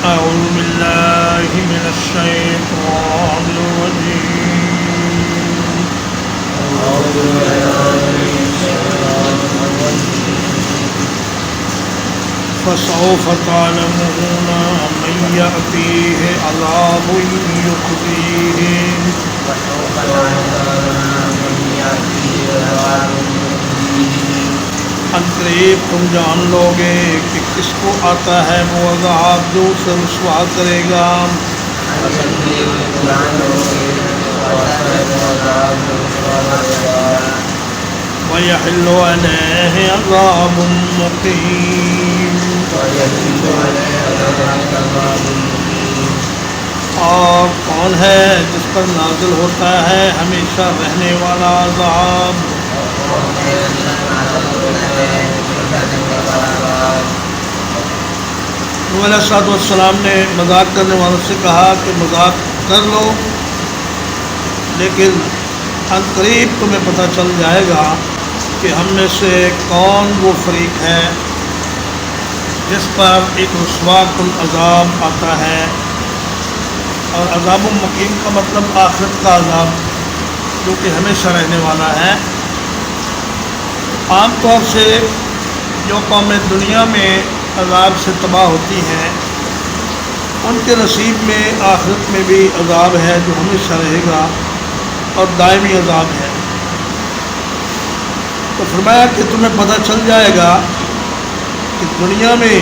أعوذ بالله من الشيطان الرجيم فسوف تعلمون من يأتيه عذاب يخزيه عنقریب تم جان لو گے کہ کس کو آتا ہے وہ عذاب جو اسے رسوا کرے گا. وَيَحِلُّ عَلَيْهِ عَذَابٌ مُّقِيمٌ. اور کون ہے جس پر نازل ہوتا ہے ہمیشہ رہنے والا عذاب. نبی علیہ السلام نے مذاق کرنے والوں سے کہا کہ مذاق کر لو، لیکن عنقریب تمہیں پتہ چل جائے گا کہ ہم میں سے کون وہ فریق ہے جس پر ایک رسوا کن عذاب آتا ہے. اور عذاب مقیم کا مطلب آخرت کا عذاب جو کہ ہمیشہ رہنے والا ہے. عام طور سے جو قومیں دنیا میں عذاب سے تباہ ہوتی ہیں ان کے نصیب میں آخرت میں بھی عذاب ہے جو ہمیشہ رہے گا اور دائمی عذاب ہے. تو فرمایا کہ تمہیں پتہ چل جائے گا کہ دنیا میں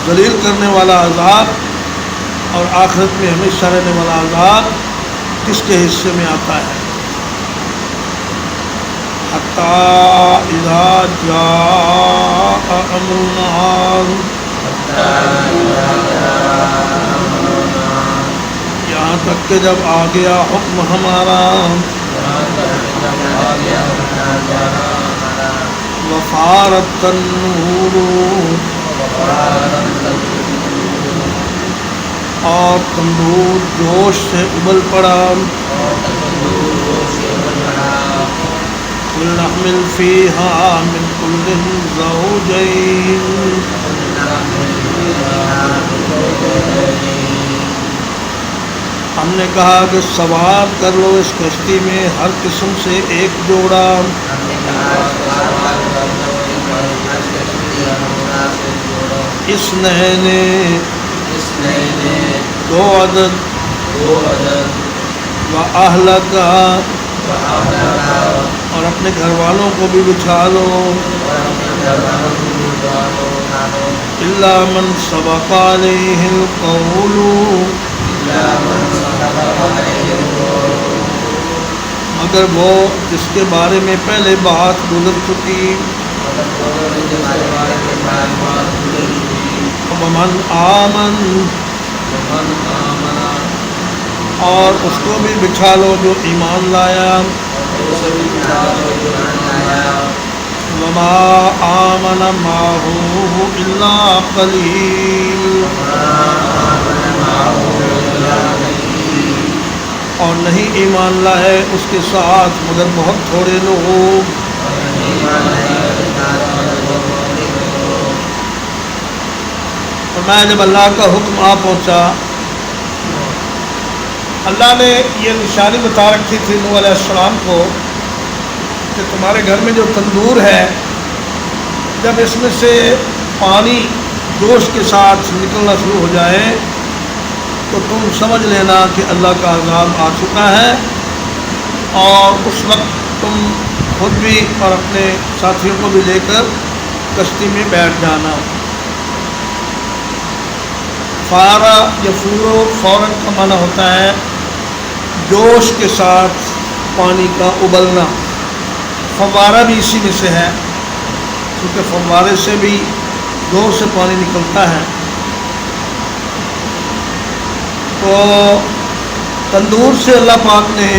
ذلیل کرنے والا عذاب اور آخرت میں ہمیشہ رہنے والا عذاب کس کے حصے میں آتا ہے. حتی اذا جاء امرنا، یہاں تک کہ جب آ گیا حکم ہمارا. وفارت النور، اور تندور جوش سے ابل پڑا. قُلْ نَحْمِلُ فِيهَا مِنْ كُلٍّ زَوْجَيْنِ، ہم نے کہا کہ سوار کر لو اس کشتی میں ہر قسم سے ایک جوڑا. اثنین، دو عدد. وَأَهْلَكَ، اور اپنے گھر والوں کو بھی بچھا لو. إِلَّا مَنْ سَبَقَ عَلَيْهِ الْقَوْلُ، مگر وہ جس کے بارے میں پہلے بات گزر چکی. وَمَنْ آمَنَ، اور اس کو بھی بچھا لو جو ایمان لایا. وَمَا آمَنَ مَعَهُ إِلَّا قَلِيلٌ، اور نہیں ایمان لائے اس کے ساتھ مگر بہت تھوڑے لوگ. فرمایا جب اللہ کا حکم آ پہنچا، اللہ نے یہ نشانی بتا رکھی تھی نوح علیہ السلام کو کہ تمہارے گھر میں جو تندور ہے جب اس میں سے پانی جوش کے ساتھ نکلنا شروع ہو جائے تو تم سمجھ لینا کہ اللہ کا عذاب آ چکا ہے، اور اس وقت تم خود بھی اور اپنے ساتھیوں کو بھی لے کر کشتی میں بیٹھ جانا. فارا یفورو، فوراً کا معنی ہوتا ہے جوش کے ساتھ پانی کا ابلنا. فوارہ بھی اسی میں سے ہے کیونکہ فوارے سے بھی زور سے پانی نکلتا ہے. تو تندور سے اللہ پاک نے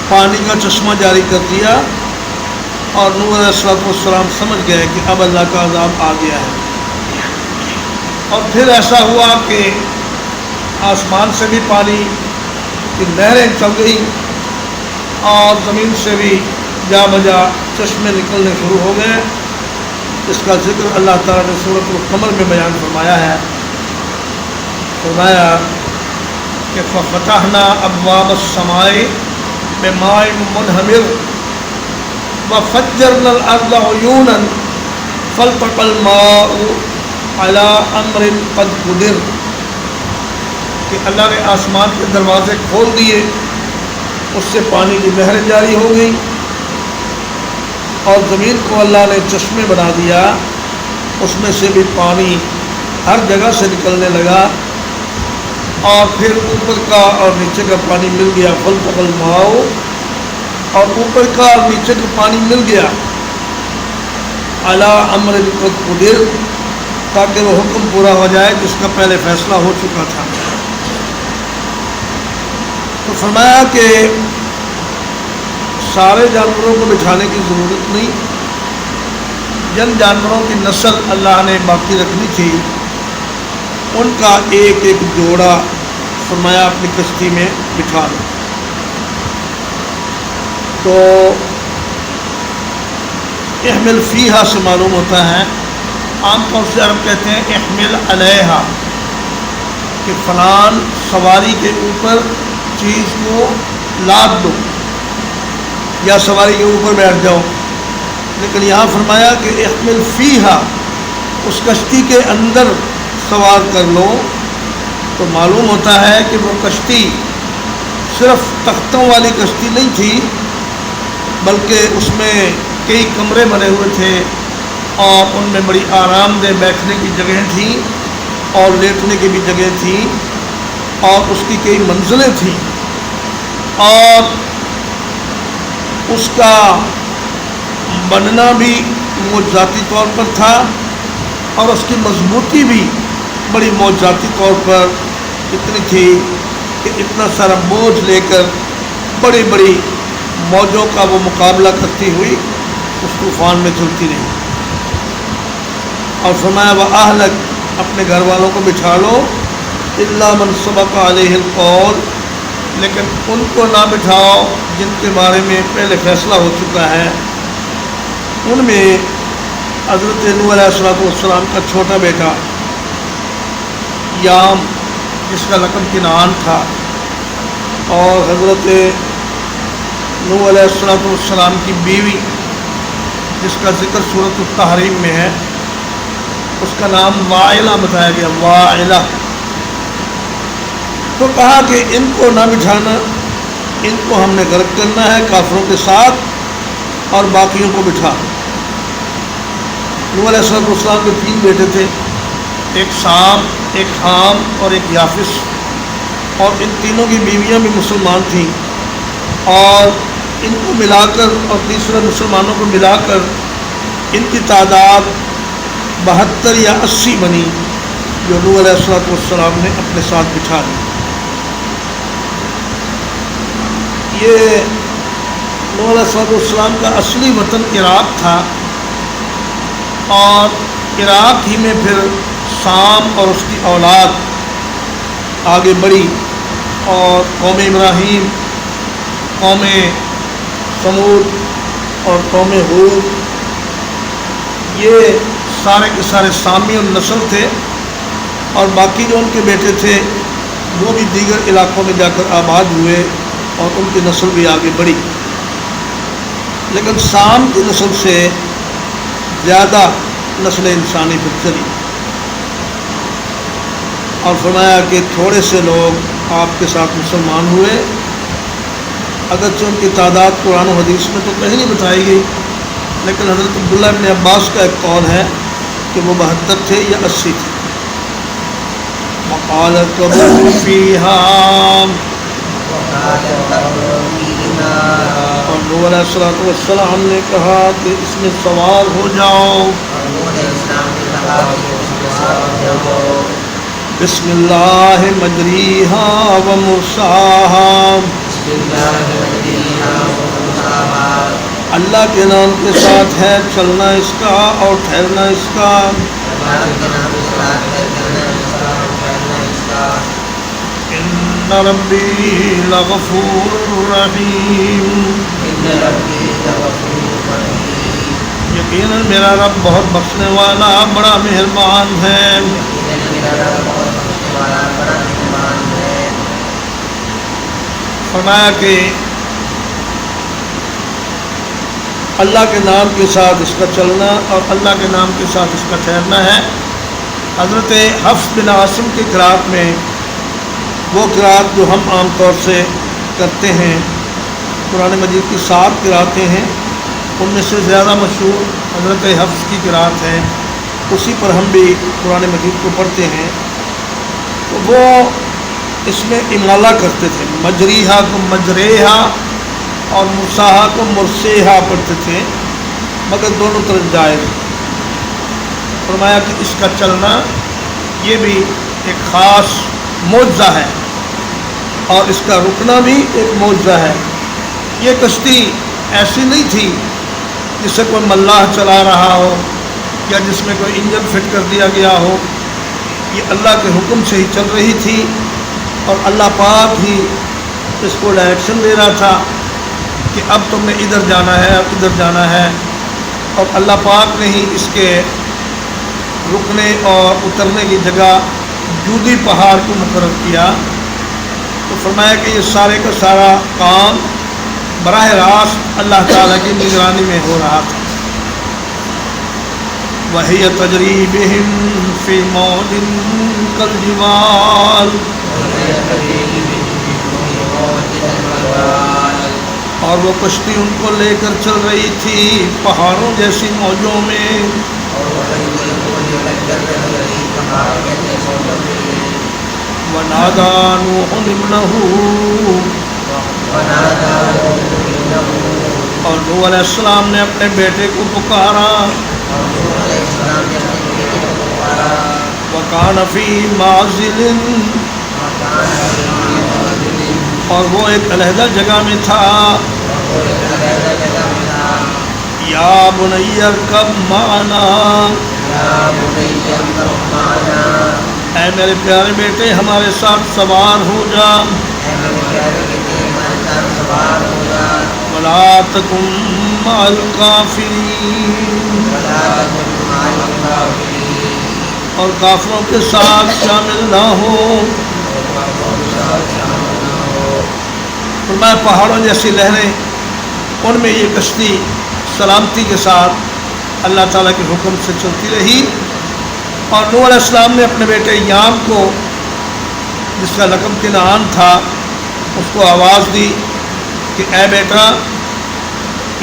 پانی کا چشمہ جاری کر دیا اور نوح علیہ السلام سمجھ گئے کہ اب اللہ کا عذاب آ گیا ہے. اور پھر ایسا ہوا کہ آسمان سے بھی پانی کی نہریں چل گئی اور زمین سے بھی جا بجا چشمے نکلنے شروع ہو گئے. اس کا ذکر اللہ تعالیٰ نے سورۃ القمر میں بیان فرمایا ہے. فرمایا کہ ففتحنا ابواب السماء بماء منہمر وفجرنا الارض عیونا فالتقى الماء على امر قد قدر. کہ اللہ نے آسمان کے دروازے کھول دیے، اس سے پانی کی نہریں جاری ہو گئی، اور زمین کو اللہ نے چشمے بنا دیا، اس میں سے بھی پانی ہر جگہ سے نکلنے لگا، اور پھر اوپر کا اور نیچے کا پانی مل گیا. فالتقى الماء، اور اوپر کا اور نیچے کا پانی مل گیا، علی امر قد قدر، تاکہ وہ حکم پورا ہو جائے جس کا پہلے فیصلہ ہو چکا تھا. تو فرمایا کہ سارے جانوروں کو بٹھانے کی ضرورت نہیں، جن جانوروں کی نسل اللہ نے باقی رکھنی تھی ان کا ایک ایک جوڑا فرمایا اپنی کشتی میں بٹھا لو. تو احمل فیہا سے معلوم ہوتا ہے، عام طور سے عرب کہتے ہیں احمل علیہا، کہ فلان سواری کے اوپر چیز کو لاد دو یا سواری کے اوپر بیٹھ جاؤ. لیکن یہاں فرمایا کہ احمل فیہا، اس کشتی کے اندر سوار کر لو. تو معلوم ہوتا ہے کہ وہ کشتی صرف تختوں والی کشتی نہیں تھی، بلکہ اس میں کئی کمرے بنے ہوئے تھے، اور ان میں بڑی آرام دہ بیٹھنے کی جگہیں تھیں اور لیٹنے کی بھی جگہ تھی، اور اس کی کئی منزلیں تھیں، اور اس کا بننا بھی معجزاتی طور پر تھا، اور اس کی مضبوطی بھی بڑی معجزاتی طور پر اتنی تھی کہ اتنا سارا بوجھ لے کر بڑی بڑی موجوں کا وہ مقابلہ کرتی ہوئی اس طوفان میں چلتی رہی. اور فرمایا وَأَهْلَكَ، اپنے گھر والوں کو بٹھا لو، إِلَّا مَنْ سَبَقَ عَلَيْهِ الْقَوْلُ، لیکن ان کو نہ بٹھاؤ جن کے بارے میں پہلے فیصلہ ہو چکا ہے. ان میں حضرت نوح علیہ السلام کا چھوٹا بیٹا یام، جس کا لقب کنعان تھا، اور حضرت نوح علیہ السلام کی بیوی جس کا ذکر سورۃ التحریم میں ہے، اس کا نام وائلہ بتایا گیا، وائلہ. تو کہا کہ ان کو نہ بٹھانا، ان کو ہم نے غرق کرنا ہے کافروں کے ساتھ، اور باقیوں کو بٹھا. نوح علیہ السلام کے 3 بیٹے تھے، ایک سام، ایک حام اور ایک یافس، اور ان تینوں کی بیویاں بھی مسلمان تھیں، اور ان کو ملا کر اور تیسرے مسلمانوں کو ملا کر ان کی تعداد 72 یا 80 بنی، جو نوح علیہ السلام نے اپنے ساتھ بٹھا لی. یہ نوح علیہ السلام کا اصلی وطن عراق تھا، اور عراق ہی میں پھر سام اور اس کی اولاد آگے بڑھی، اور قوم ابراہیم، قوم سمود اور قوم ہود، یہ سارے کے سارے سامی النسل تھے، اور باقی جو ان کے بیٹے تھے وہ بھی دیگر علاقوں میں جا کر آباد ہوئے، اور ان کی نسل بھی آگے بڑھی. لیکن سام کی نسل سے زیادہ نسل انسانی پھر چلی، اور فرمایا کہ تھوڑے سے لوگ آپ کے ساتھ مسلمان ہوئے، اگرچہ ان کی تعداد قرآن و حدیث میں تو کہیں نہیں بتائی گئی، لیکن حضرت عبداللہ ابن عباس کا ایک قول ہے کہ وہ 72 تھے یا 80 تھے. وقال اركبوا فيها، اور نوح علیہ السلام نے کہا کہ اس میں سوار ہو جاؤ. بسم اللہ مجریہا و مرساہا، اللہ کے نام کے ساتھ ہے چلنا اس کا اور ٹھہرنا اس کا. ان ربی لغفور رحیم، یقیناً میرا رب بہت بخشنے والا بڑا مہربان ہے۔ فرمایا کہ اللہ کے نام کے ساتھ اس کا چلنا اور اللہ کے نام کے ساتھ اس کا ٹھہرنا ہے۔ حضرت حفص بن عاصم کی قرأت میں وہ قرأت جو ہم عام طور سے کرتے ہیں، قرآن مجید کی 7 قرأتیں ہیں، ان میں سے زیادہ مشہور حضرت حفص کی قرأت ہے، اسی پر ہم بھی قرآن مجید کو پڑھتے ہیں۔ تو وہ اس میں امالہ کرتے تھے، مجریحہ کو مجریحہ اور مرساحہ کو مرسیحہ پڑھتے تھے، مگر دونوں طرف جائز۔ فرمایا کہ اس کا چلنا یہ بھی ایک خاص معجزہ ہے اور اس کا رکنا بھی ایک معجزہ ہے۔ یہ کشتی ایسی نہیں تھی جسے کوئی ملاح چلا رہا ہو یا جس میں کوئی انجن فٹ کر دیا گیا ہو، یہ اللہ کے حکم سے ہی چل رہی تھی اور اللہ پاک ہی اس کو ڈائریکشن دے رہا تھا کہ اب تم نے ادھر جانا ہے، اب ادھر جانا ہے، اور اللہ پاک نے ہی اس کے رکنے اور اترنے کی جگہ جودی پہاڑ کو مقرر کیا۔ تو فرمایا کہ یہ سارے کا سارا کام براہ راست اللہ تعالیٰ کی نگرانی میں ہو رہا تھا۔ وَهِيَ تَجْرِي بِهِمْ فِي مَوْجٍ كَالْجِبَالِ، اور وہ کشتی ان کو لے کر چل رہی تھی پہاڑوں جیسی موجوں میں۔ وَنَادَى نُوحٌ ابْنَهُ، اور نوح علیہ السلام نے اپنے بیٹے کو پکارا۔ وَكَانَ فِي مَعْزِلٍ، اور وہ ایک علیحدہ جگہ میں تھا۔ یا بنی ارکب معنا، اے میرے پیارے بیٹے ہمارے ساتھ سوار ہو جا۔ وَلَا تَكُن مَّعَ الْكَافِرِينَ، اور کافروں کے ساتھ شامل نہ ہو۔ فرمایا پہاڑوں جیسی لہریں، ان میں یہ کشتی سلامتی کے ساتھ اللہ تعالیٰ کے حکم سے چلتی رہی، اور نوح علیہ السلام نے اپنے بیٹے یام کو، جس کا لقب کنعان تھا، اس کو آواز دی کہ اے بیٹا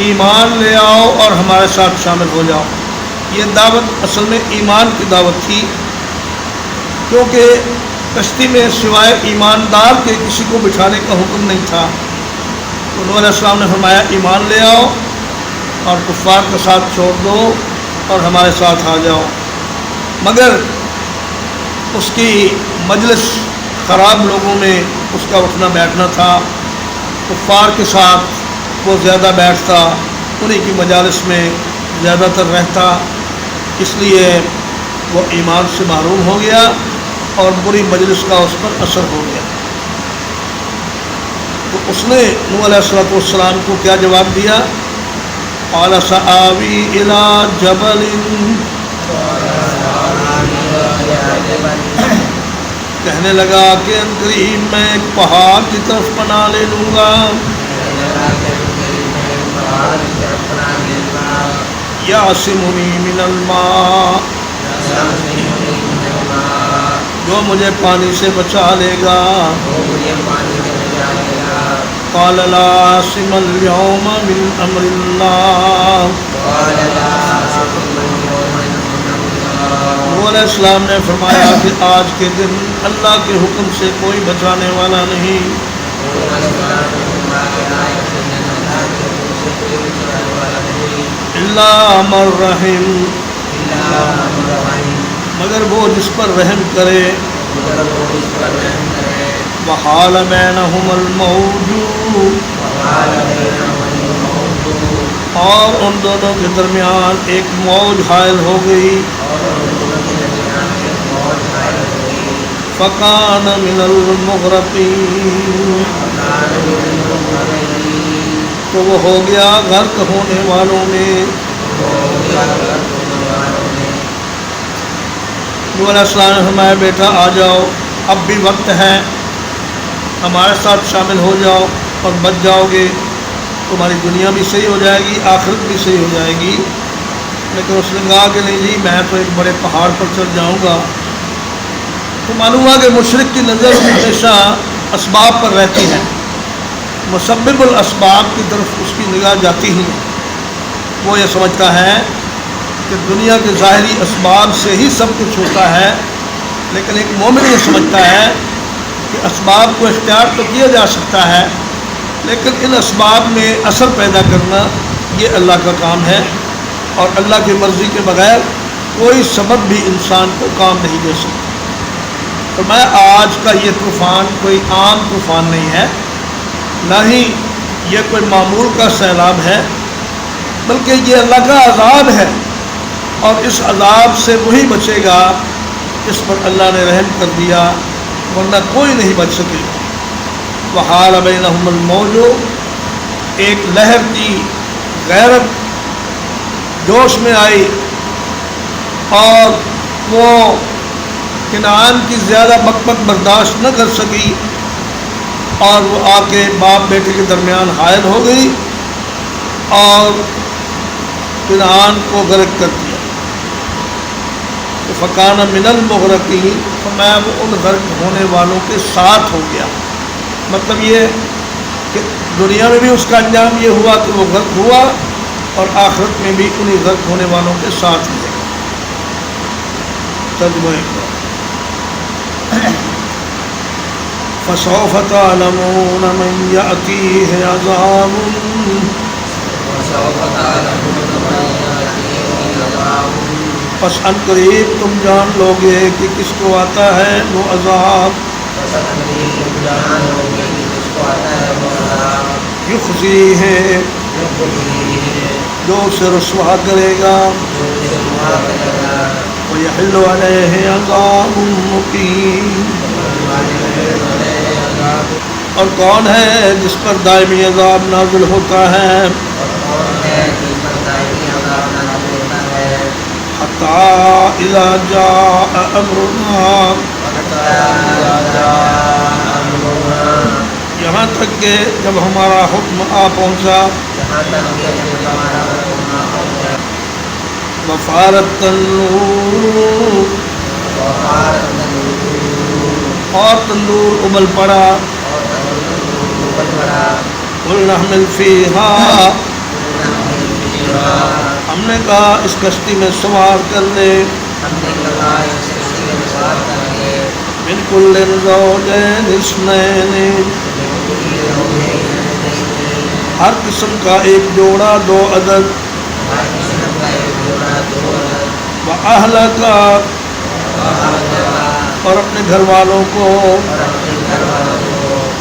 ایمان لے آؤ اور ہمارے ساتھ شامل ہو جاؤ۔ یہ دعوت اصل میں ایمان کی دعوت تھی، کیونکہ کشتی میں سوائے ایماندار کے کسی کو بٹھانے کا حکم نہیں تھا۔ تو نوح علیہ السلام نے فرمایا ایمان لے آؤ اور کفار کا ساتھ چھوڑ دو اور ہمارے ساتھ آ جاؤ، مگر اس کی مجلس خراب لوگوں میں اس کا اٹھنا بیٹھنا تھا، کفار کے ساتھ وہ زیادہ بیٹھتا، انہی کی مجالس میں زیادہ تر رہتا، اس لیے وہ ایمان سے محروم ہو گیا اور بری مجلس کا اس پر اثر ہو گیا۔ تو اس نے نوح علیہ السلام کو کیا جواب دیا؟ قال سآوی الی جبل، کہنے لگا کہ ان قریب میں ایک پہاڑ کی طرف پناہ لے لوں گا۔ یعصمنی من الماء، جو مجھے پانی سے بچا لے گا۔ قال لا عاصم اليوم من امر اللہ، نوح علیہ السلام نے فرمایا کہ آج کے دن اللہ کے حکم سے کوئی بچانے والا نہیں، الا من رحم، مگر وہ جس پر رحم کرے۔ وحال بینہم الموج، اور ان دونوں کے درمیان ایک موج حائل ہو گئی۔ فکان من المغرقین، تو وہ ہو گیا غرق ہونے والوں میں۔ نوح علیہ السلام نے فرمایا بیٹا آ جاؤ، اب بھی وقت ہے، ہمارے ساتھ شامل ہو جاؤ اور بچ جاؤ گے، تمہاری دنیا بھی صحیح ہو جائے گی، آخرت بھی صحیح ہو جائے گی۔ لیکن اس نے کہا کہ نہیں جی میں تو ایک بڑے پہاڑ پر چڑھ جاؤں گا۔ تو معلوم ہوا کہ مشرک کی نظر ہمیشہ اسباب پر رہتی ہے، مسبب الاسباب کی طرف اس کی نگاہ جاتی ہی ہے۔ وہ یہ سمجھتا ہے کہ دنیا کے ظاہری اسباب سے ہی سب کچھ ہوتا ہے، لیکن ایک مومن یہ سمجھتا ہے کہ اسباب کو اختیار تو کیا جا سکتا ہے، لیکن ان اسباب میں اثر پیدا کرنا یہ اللہ کا کام ہے، اور اللہ کی مرضی کے بغیر کوئی سبب بھی انسان کو کام نہیں دے سکتا۔ فرمایا آج کا یہ طوفان کوئی عام طوفان نہیں ہے، نہ ہی یہ کوئی معمول کا سیلاب ہے، بلکہ یہ اللہ کا عذاب ہے، اور اس عذاب سے وہی بچے گا جس پر اللہ نے رحم کر دیا، ورنہ کوئی نہیں بچ سکے گا۔ وحال بینہم الموج، ایک لہر کی غیرت جوش میں آئی، اور وہ کنعان کی زیادہ بک برداشت نہ کر سکی، اور وہ آ کے باپ بیٹے کے درمیان حائل ہو گئی اور کنعان کو غرق کر دیا۔ فکان من المغرقین، فرمایا وہ ان غرق ہونے والوں کے ساتھ ہو گیا۔ مطلب یہ کہ دنیا میں بھی اس کا انجام یہ ہوا کہ وہ غرق ہوا، اور آخرت میں بھی انہیں غرق ہونے والوں کے ساتھ ملے گا۔ ترجمہ فسوف تعلمون من یأتیہ عذاب، پس ان قریب تم جان لوگے کہ کس کو آتا ہے وہ عذاب، یخزی ہے جو اسے رسوا کرے گا، ویحل علیہ عذاب مقیم، اور کون ہے جس پر دائمی عذاب نازل ہوتا ہے، حتی اذا جاء امرنا، یہاں تک کہ جب ہمارا حکم آ پہنچا، وفارت تنور، اور تندور ابل پڑا، قلنا احمل فیہا، ہم نے کہا اس کشتی میں سوار کر لے، من کل زوجین اثنین، ہر قسم کا ایک جوڑا دو عدد، وَأَهْلَكَ، اور اپنے گھر والوں کو،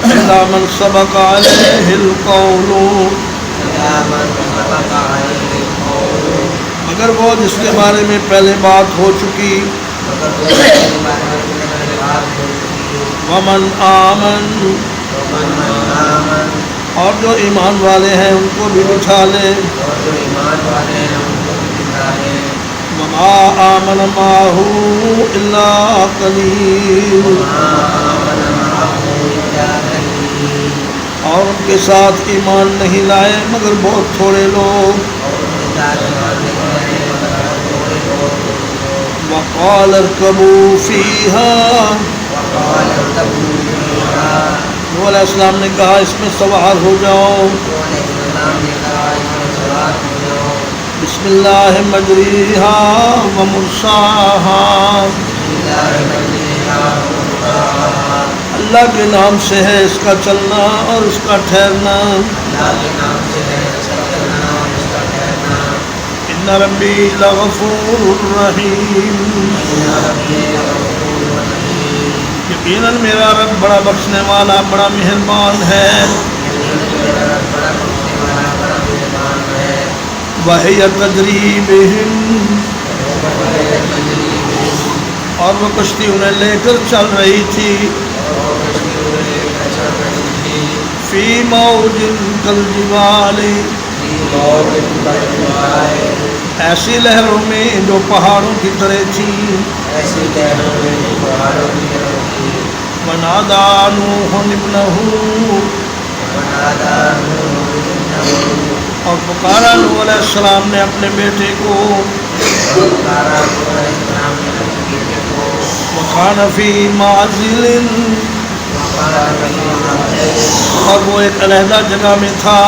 إِلَّا مَنْ سَبَقَ عَلَيْهِ الْقَوْلُ، مگر وہ جس کے بارے میں پہلے بات ہو چکی، وَمَنْ آمَنَ، اور جو ایمان والے ہیں ان کو بھی بٹھا لے، وَمَا آمَنَ مَعَهُ إِلَّا قَلِيلٌ، اور ان کے ساتھ ایمان نہیں لائے مگر بہت تھوڑے لوگ، وَقَالَ ارْكَبُوا فِيهَا، نوح علیہ السلام نے کہا اس میں سوار ہو جاؤ، بسم اللہ مجریہا ومرساہا، اللہ کے نام سے ہے اس کا چلنا اور اس کا ٹھہرنا، ان ربی لغفور رحیم، یقیناً میرا رب بڑا بخشنے والا بڑا مہربان ہے، وَهِيَ تَجْرِي بِهِمْ، اور وہ کشتی انہیں لے کر چل رہی تھی، فِي مَوْجٍ كَالْجِبَالِ، ایسی لہروں میں جو پہاڑوں کی طرح تھی ونادى نوح ابنه اور پکارا نوح علیہ السلام نے اپنے بیٹے کو وكان في معزل اور وہ ایک علیحدہ جگہ میں تھا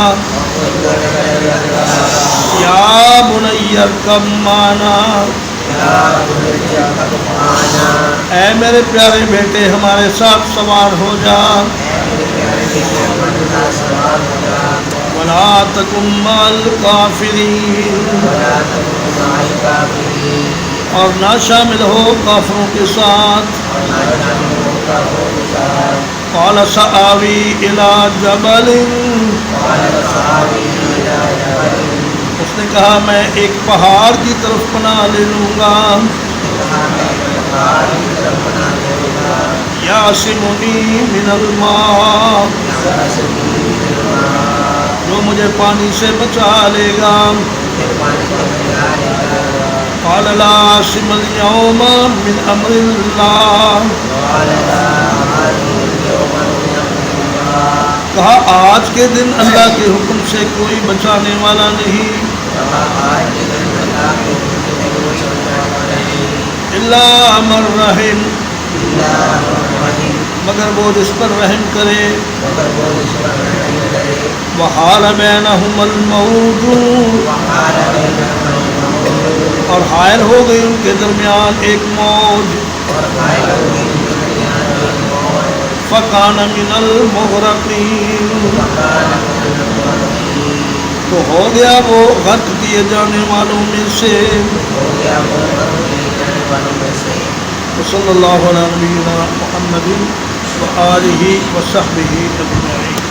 یا بنی ارکب معنا اے میرے پیارے بیٹے ہمارے ساتھ سوار ہو جا ولا تکن مع الکافرین اور نہ شامل ہو کافروں کے ساتھ قال سآوی الی جبل اس نے کہا میں ایک پہاڑ کی طرف پناہ لے لوں گا یعصمنی من الماء جو مجھے پانی سے بچا لے گا قال لا عاصم اليوم من امر اللہ کہا آج کے دن اللہ کے حکم سے کوئی بچانے والا نہیں الا من رحم مگر وہ جس پر رحم کرے وحال بینہم الموج اور حائل ہو گئی ان کے درمیان ایک موج فکان من المغرقین تو ہو گیا وہ غرق کیے جانے والوں میں سے صلی اللہ علیہ نبینا محمد وآلہ وصحبہ اجمعین.